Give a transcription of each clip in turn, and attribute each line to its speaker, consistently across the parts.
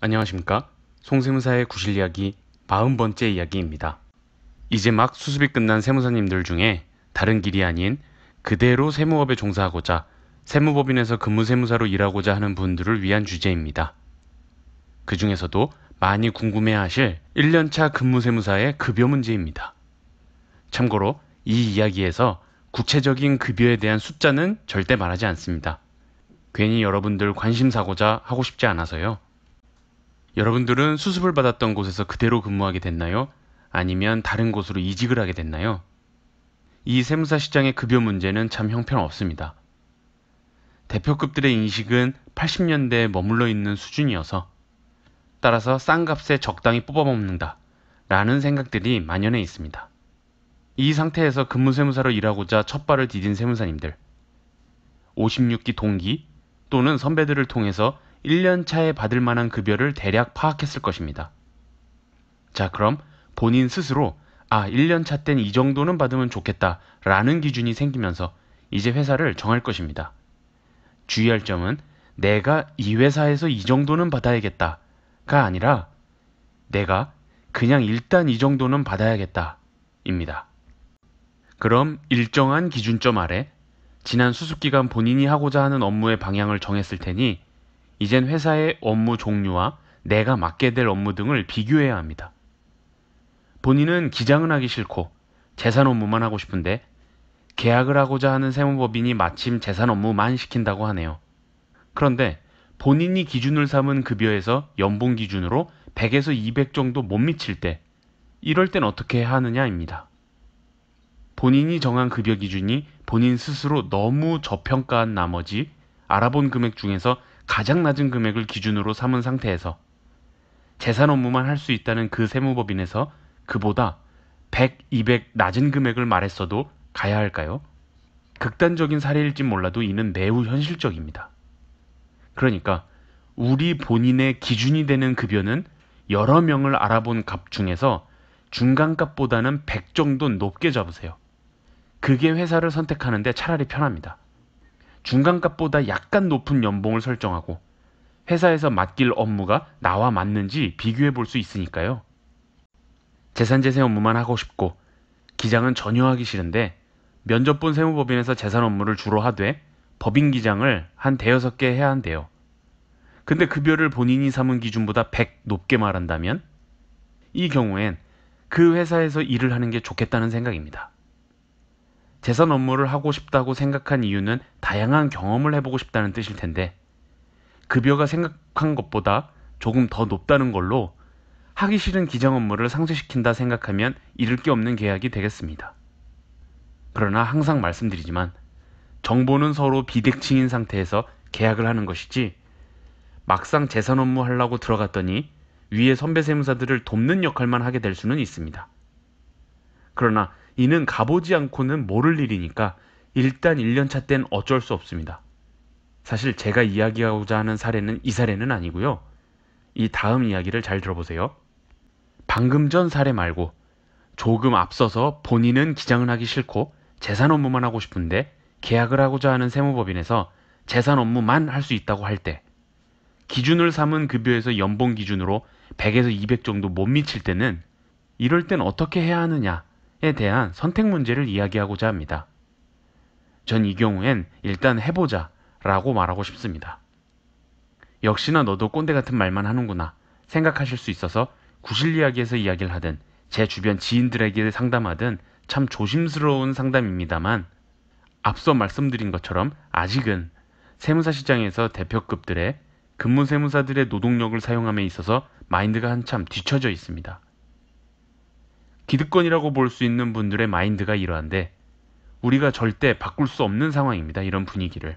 Speaker 1: 안녕하십니까? 송세무사의 구실이야기 40번째 이야기입니다. 이제 막 수습이 끝난 세무사님들 중에 다른 길이 아닌 그대로 세무업에 종사하고자 세무법인에서 근무세무사로 일하고자 하는 분들을 위한 주제입니다. 그 중에서도 많이 궁금해하실 1년차 근무세무사의 급여 문제입니다. 참고로 이 이야기에서 구체적인 급여에 대한 숫자는 절대 말하지 않습니다. 괜히 여러분들 관심사고자 하고 싶지 않아서요. 여러분들은 수습을 받았던 곳에서 그대로 근무하게 됐나요? 아니면 다른 곳으로 이직을 하게 됐나요? 이 세무사 시장의 급여 문제는 참 형편없습니다. 대표급들의 인식은 80년대에 머물러 있는 수준이어서 따라서 싼 값에 적당히 뽑아먹는다 라는 생각들이 만연해 있습니다. 이 상태에서 근무세무사로 일하고자 첫 발을 디딘 세무사님들 56기 동기 또는 선배들을 통해서 1년 차에 받을 만한 급여를 대략 파악했을 것입니다. 자, 그럼 본인 스스로 1년 차 땐 이 정도는 받으면 좋겠다 라는 기준이 생기면서 이제 회사를 정할 것입니다. 주의할 점은 내가 이 회사에서 이 정도는 받아야겠다가 아니라 내가 그냥 일단 이 정도는 받아야겠다 입니다. 그럼 일정한 기준점 아래 지난 수습기간 본인이 하고자 하는 업무의 방향을 정했을 테니 이젠 회사의 업무 종류와 내가 맡게 될 업무 등을 비교해야 합니다. 본인은 기장은 하기 싫고 재산 업무만 하고 싶은데 계약을 하고자 하는 세무법인이 마침 재산 업무만 시킨다고 하네요. 그런데 본인이 기준을 삼은 급여에서 연봉 기준으로 100에서 200 정도 못 미칠 때 이럴 땐 어떻게 해야 하느냐입니다. 본인이 정한 급여 기준이 본인 스스로 너무 저평가한 나머지 알아본 금액 중에서 가장 낮은 금액을 기준으로 삼은 상태에서 재산 업무만 할 수 있다는 그 세무법인에서 그보다 100, 200 낮은 금액을 말했어도 가야 할까요? 극단적인 사례일진 몰라도 이는 매우 현실적입니다. 그러니까 우리 본인의 기준이 되는 급여는 여러 명을 알아본 값 중에서 중간값보다는 100 정도 높게 잡으세요. 그게 회사를 선택하는데 차라리 편합니다. 중간값보다 약간 높은 연봉을 설정하고 회사에서 맡길 업무가 나와 맞는지 비교해 볼 수 있으니까요. 재산제세 업무만 하고 싶고 기장은 전혀 하기 싫은데 면접 본 세무법인에서 재산 업무를 주로 하되 법인 기장을 한 대여섯 개 해야 한대요. 근데 급여를 본인이 삼은 기준보다 100 높게 말한다면 이 경우엔 그 회사에서 일을 하는 게 좋겠다는 생각입니다. 재산 업무를 하고 싶다고 생각한 이유는 다양한 경험을 해보고 싶다는 뜻일 텐데 급여가 생각한 것보다 조금 더 높다는 걸로 하기 싫은 기장 업무를 상쇄시킨다 생각하면 잃을 게 없는 계약이 되겠습니다. 그러나 항상 말씀드리지만 정보는 서로 비대칭인 상태에서 계약을 하는 것이지 막상 재산 업무 하려고 들어갔더니 위에 선배 세무사들을 돕는 역할만 하게 될 수는 있습니다. 그러나 이는 가보지 않고는 모를 일이니까 일단 1년차 땐 어쩔 수 없습니다. 사실 제가 이야기하고자 하는 사례는 이 사례는 아니고요. 이 다음 이야기를 잘 들어보세요. 방금 전 사례 말고 조금 앞서서 본인은 기장을 하기 싫고 재산 업무만 하고 싶은데 계약을 하고자 하는 세무법인에서 재산 업무만 할 수 있다고 할 때 기준을 삼은 급여에서 연봉 기준으로 100에서 200 정도 못 미칠 때는 이럴 땐 어떻게 해야 하느냐에 대한 선택 문제를 이야기하고자 합니다. 전 이 경우엔 일단 해보자 라고 말하고 싶습니다. 역시나 너도 꼰대 같은 말만 하는구나 생각하실 수 있어서 구실 이야기에서 이야기를 하든 제 주변 지인들에게 상담하든 참 조심스러운 상담입니다만 앞서 말씀드린 것처럼 아직은 세무사 시장에서 대표급들의 근무세무사들의 노동력을 사용함에 있어서 마인드가 한참 뒤처져 있습니다. 기득권이라고 볼 수 있는 분들의 마인드가 이러한데 우리가 절대 바꿀 수 없는 상황입니다. 이런 분위기를.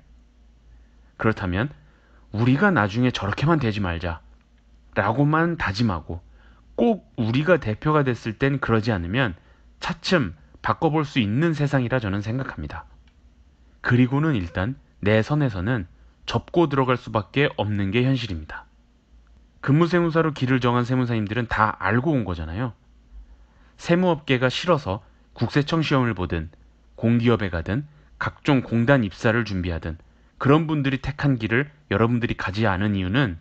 Speaker 1: 그렇다면 우리가 나중에 저렇게만 되지 말자 라고만 다짐하고 꼭 우리가 대표가 됐을 땐 그러지 않으면 차츰 바꿔볼 수 있는 세상이라 저는 생각합니다. 그리고는 일단 내 선에서는 접고 들어갈 수밖에 없는 게 현실입니다. 근무세무사로 길을 정한 세무사님들은 다 알고 온 거잖아요. 세무업계가 싫어서 국세청 시험을 보든 공기업에 가든 각종 공단 입사를 준비하든 그런 분들이 택한 길을 여러분들이 가지 않은 이유는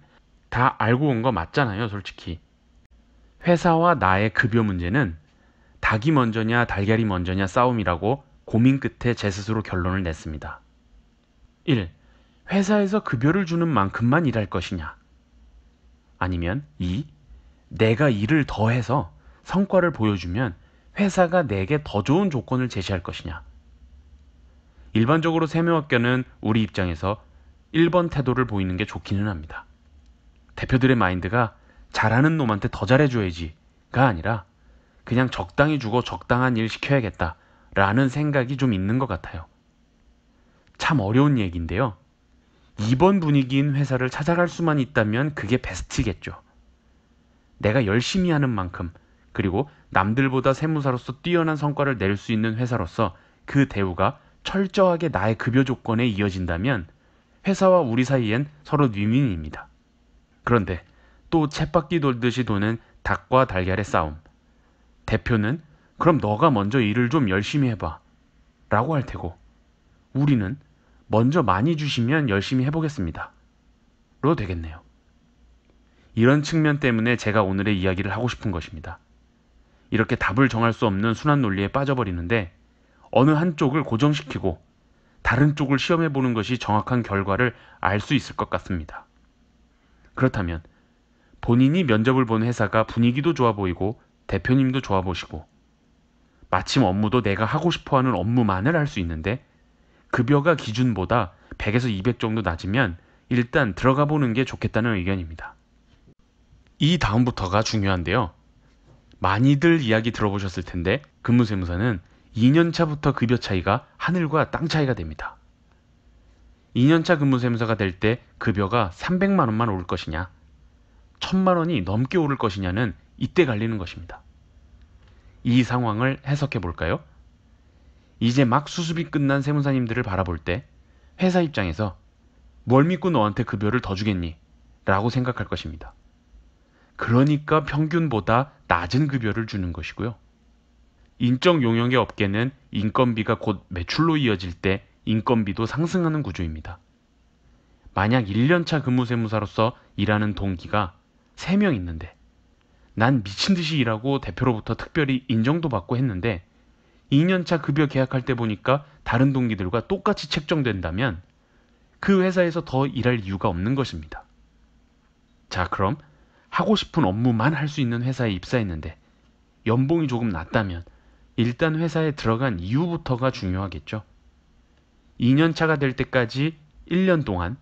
Speaker 1: 다 알고 온 거 맞잖아요, 솔직히. 회사와 나의 급여 문제는 닭이 먼저냐 달걀이 먼저냐 싸움이라고 고민 끝에 제 스스로 결론을 냈습니다. 1. 회사에서 급여를 주는 만큼만 일할 것이냐? 아니면 2. 내가 일을 더해서 성과를 보여주면 회사가 내게 더 좋은 조건을 제시할 것이냐? 일반적으로 세무학교는 우리 입장에서 1번 태도를 보이는 게 좋기는 합니다. 대표들의 마인드가 잘하는 놈한테 더 잘해줘야지가 아니라 그냥 적당히 주고 적당한 일 시켜야겠다 라는 생각이 좀 있는 것 같아요. 참 어려운 얘기인데요. 이번 분위기인 회사를 찾아갈 수만 있다면 그게 베스트겠죠. 내가 열심히 하는 만큼, 그리고 남들보다 세무사로서 뛰어난 성과를 낼 수 있는 회사로서 그 대우가 철저하게 나의 급여 조건에 이어진다면 회사와 우리 사이엔 서로 윈윈입니다. 그런데 또 쳇바퀴 돌듯이 도는 닭과 달걀의 싸움. 대표는 그럼 너가 먼저 일을 좀 열심히 해봐 라고 할 테고, 우리는 먼저 많이 주시면 열심히 해보겠습니다 로 되겠네요. 이런 측면 때문에 제가 오늘의 이야기를 하고 싶은 것입니다. 이렇게 답을 정할 수 없는 순환 논리에 빠져버리는데 어느 한쪽을 고정시키고 다른 쪽을 시험해보는 것이 정확한 결과를 알 수 있을 것 같습니다. 그렇다면 본인이 면접을 본 회사가 분위기도 좋아 보이고 대표님도 좋아 보시고 마침 업무도 내가 하고 싶어하는 업무만을 할 수 있는데 급여가 기준보다 100에서 200 정도 낮으면 일단 들어가 보는 게 좋겠다는 의견입니다. 이 다음부터가 중요한데요. 많이들 이야기 들어보셨을 텐데 근무세무사는 2년차부터 급여 차이가 하늘과 땅 차이가 됩니다. 2년차 근무세무사가 될 때 급여가 300만 원만 오를 것이냐, 1000만 원이 넘게 오를 것이냐는 이때 갈리는 것입니다. 이 상황을 해석해 볼까요? 이제 막 수습이 끝난 세무사님들을 바라볼 때 회사 입장에서 뭘 믿고 너한테 급여를 더 주겠니? 라고 생각할 것입니다. 그러니까 평균보다 낮은 급여를 주는 것이고요. 인적 용역의 업계는 인건비가 곧 매출로 이어질 때 인건비도 상승하는 구조입니다. 만약 1년차 근무세무사로서 일하는 동기가 3명 있는데 난 미친듯이 일하고 대표로부터 특별히 인정도 받고 했는데 2년차 급여 계약할 때 보니까 다른 동기들과 똑같이 책정된다면 그 회사에서 더 일할 이유가 없는 것입니다. 자, 그럼 하고 싶은 업무만 할 수 있는 회사에 입사했는데 연봉이 조금 낮다면 일단 회사에 들어간 이유부터가 중요하겠죠. 2년차가 될 때까지 1년 동안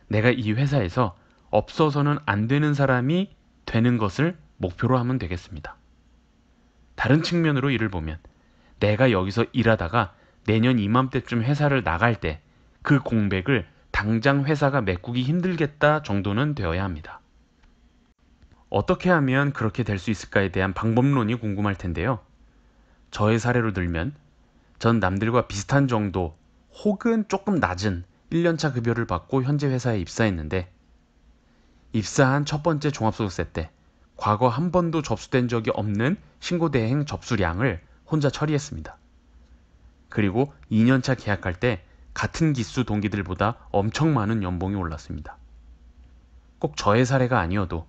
Speaker 1: 내가 이 회사에서 없어서는 안 되는 사람이 되는 것을 목표로 하면 되겠습니다. 다른 측면으로 이를 보면 내가 여기서 일하다가 내년 이맘때쯤 회사를 나갈 때 그 공백을 당장 회사가 메꾸기 힘들겠다 정도는 되어야 합니다. 어떻게 하면 그렇게 될 수 있을까에 대한 방법론이 궁금할 텐데요. 저의 사례로 들면 전 남들과 비슷한 정도 혹은 조금 낮은 1년차 급여를 받고 현재 회사에 입사했는데 입사한 첫 번째 종합소득세 때 과거 한 번도 접수된 적이 없는 신고대행 접수량을 혼자 처리했습니다. 그리고 2년차 계약할 때 같은 기수 동기들보다 엄청 많은 연봉이 올랐습니다. 꼭 저의 사례가 아니어도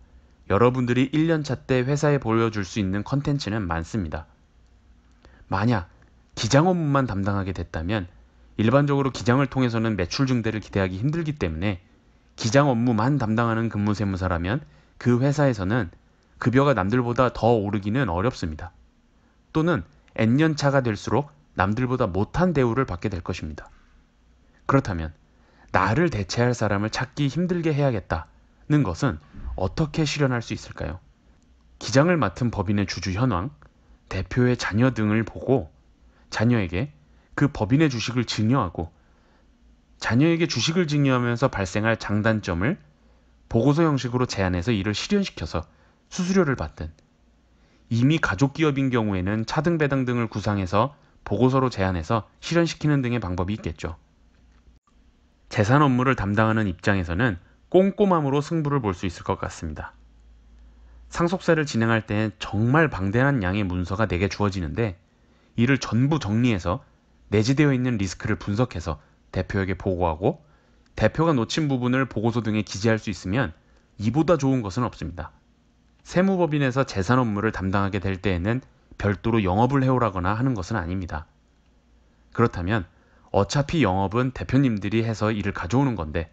Speaker 1: 여러분들이 1년차 때 회사에 보여줄 수 있는 컨텐츠는 많습니다. 만약 기장 업무만 담당하게 됐다면 일반적으로 기장을 통해서는 매출 증대를 기대하기 힘들기 때문에 기장 업무만 담당하는 근무세무사라면 그 회사에서는 급여가 남들보다 더 오르기는 어렵습니다. 또는 N년차가 될수록 남들보다 못한 대우를 받게 될 것입니다. 그렇다면 나를 대체할 사람을 찾기 힘들게 해야겠다는 것은 어떻게 실현할 수 있을까요? 기장을 맡은 법인의 주주 현황, 대표의 자녀 등을 보고 자녀에게 그 법인의 주식을 증여하고 자녀에게 주식을 증여하면서 발생할 장단점을 보고서 형식으로 제안해서 이를 실현시켜서 수수료를 받든, 이미 가족기업인 경우에는 차등 배당 등을 구상해서 보고서로 제안해서 실현시키는 등의 방법이 있겠죠. 재산 업무를 담당하는 입장에서는 꼼꼼함으로 승부를 볼 수 있을 것 같습니다. 상속세를 진행할 때엔 정말 방대한 양의 문서가 내게 주어지는데 이를 전부 정리해서 내재되어 있는 리스크를 분석해서 대표에게 보고하고 대표가 놓친 부분을 보고서 등에 기재할 수 있으면 이보다 좋은 것은 없습니다. 세무법인에서 재산 업무를 담당하게 될 때에는 별도로 영업을 해오라거나 하는 것은 아닙니다. 그렇다면 어차피 영업은 대표님들이 해서 일을 가져오는 건데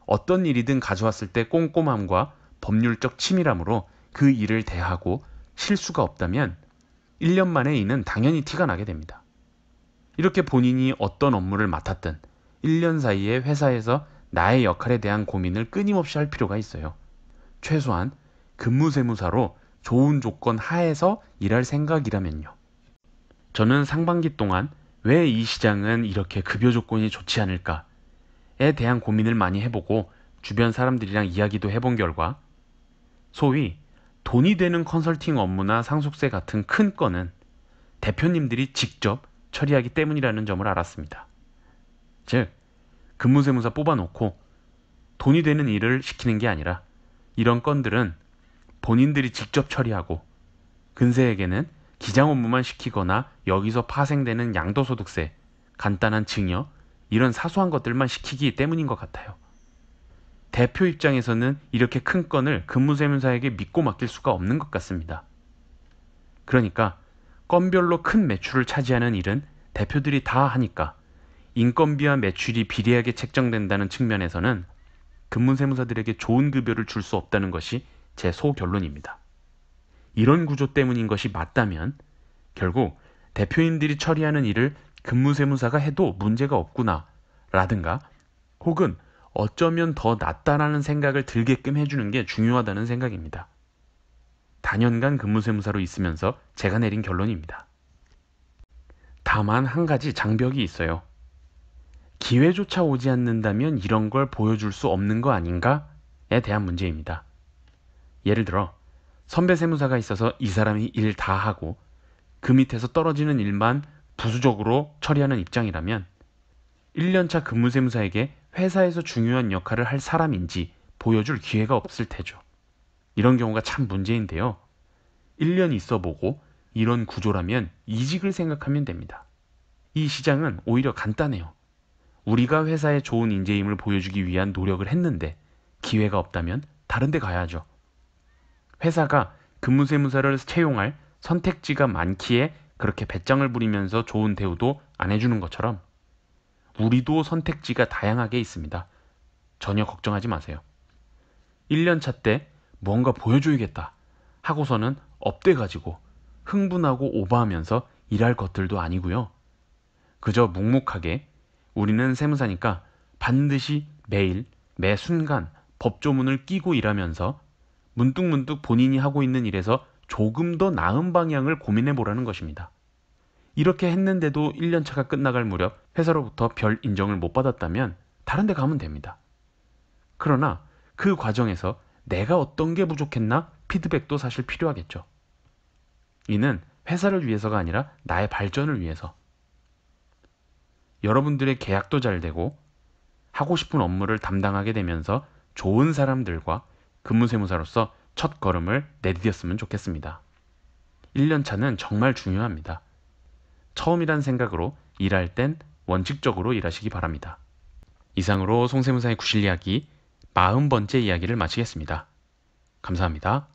Speaker 1: 어떤 일이든 가져왔을 때 꼼꼼함과 법률적 치밀함으로 그 일을 대하고 실수가 없다면 1년 만에 이는 당연히 티가 나게 됩니다. 이렇게 본인이 어떤 업무를 맡았든 1년 사이에 회사에서 나의 역할에 대한 고민을 끊임없이 할 필요가 있어요. 최소한 근무세무사로 좋은 조건 하에서 일할 생각이라면요. 저는 상반기 동안 왜 이 시장은 이렇게 급여 조건이 좋지 않을까에 대한 고민을 많이 해보고 주변 사람들이랑 이야기도 해본 결과 소위 돈이 되는 컨설팅 업무나 상속세 같은 큰 건은 대표님들이 직접 처리하기 때문이라는 점을 알았습니다. 즉, 근무세무사 뽑아놓고 돈이 되는 일을 시키는 게 아니라 이런 건들은 본인들이 직접 처리하고 근세에게는 기장 업무만 시키거나 여기서 파생되는 양도소득세, 간단한 증여, 이런 사소한 것들만 시키기 때문인 것 같아요. 대표 입장에서는 이렇게 큰 건을 근무세무사에게 믿고 맡길 수가 없는 것 같습니다. 그러니까 건별로 큰 매출을 차지하는 일은 대표들이 다 하니까 인건비와 매출이 비례하게 책정된다는 측면에서는 근무세무사들에게 좋은 급여를 줄 수 없다는 것이 제 소결론입니다. 이런 구조 때문인 것이 맞다면 결국 대표인들이 처리하는 일을 근무세무사가 해도 문제가 없구나 라든가 혹은 어쩌면 더 낫다라는 생각을 들게끔 해주는 게 중요하다는 생각입니다. 다년간 근무세무사로 있으면서 제가 내린 결론입니다. 다만 한 가지 장벽이 있어요. 기회조차 오지 않는다면 이런 걸 보여줄 수 없는 거 아닌가에 대한 문제입니다. 예를 들어 선배 세무사가 있어서 이 사람이 일 다 하고 그 밑에서 떨어지는 일만 부수적으로 처리하는 입장이라면 1년차 근무세무사에게 회사에서 중요한 역할을 할 사람인지 보여줄 기회가 없을 테죠. 이런 경우가 참 문제인데요. 1년 있어보고 이런 구조라면 이직을 생각하면 됩니다. 이 시장은 오히려 간단해요. 우리가 회사에 좋은 인재임을 보여주기 위한 노력을 했는데 기회가 없다면 다른 데 가야죠. 회사가 근무세무사를 채용할 선택지가 많기에 그렇게 배짱을 부리면서 좋은 대우도 안 해주는 것처럼 우리도 선택지가 다양하게 있습니다. 전혀 걱정하지 마세요. 1년차 때 뭔가 보여줘야겠다 하고서는 업돼가지고 흥분하고 오버하면서 일할 것들도 아니고요. 그저 묵묵하게 우리는 세무사니까 반드시 매일 매 순간 법조문을 끼고 일하면서 문득문득 본인이 하고 있는 일에서 조금 더 나은 방향을 고민해 보라는 것입니다. 이렇게 했는데도 1년차가 끝나갈 무렵 회사로부터 별 인정을 못 받았다면 다른 데 가면 됩니다. 그러나 그 과정에서 내가 어떤 게 부족했나 피드백도 사실 필요하겠죠. 이는 회사를 위해서가 아니라 나의 발전을 위해서. 여러분들의 계약도 잘 되고 하고 싶은 업무를 담당하게 되면서 좋은 사람들과 근무세무사로서 첫 걸음을 내디뎠으면 좋겠습니다. 1년차는 정말 중요합니다. 처음이란 생각으로 일할 땐 원칙적으로 일하시기 바랍니다. 이상으로 송세무사의 구실 이야기 40번째 이야기를 마치겠습니다. 감사합니다.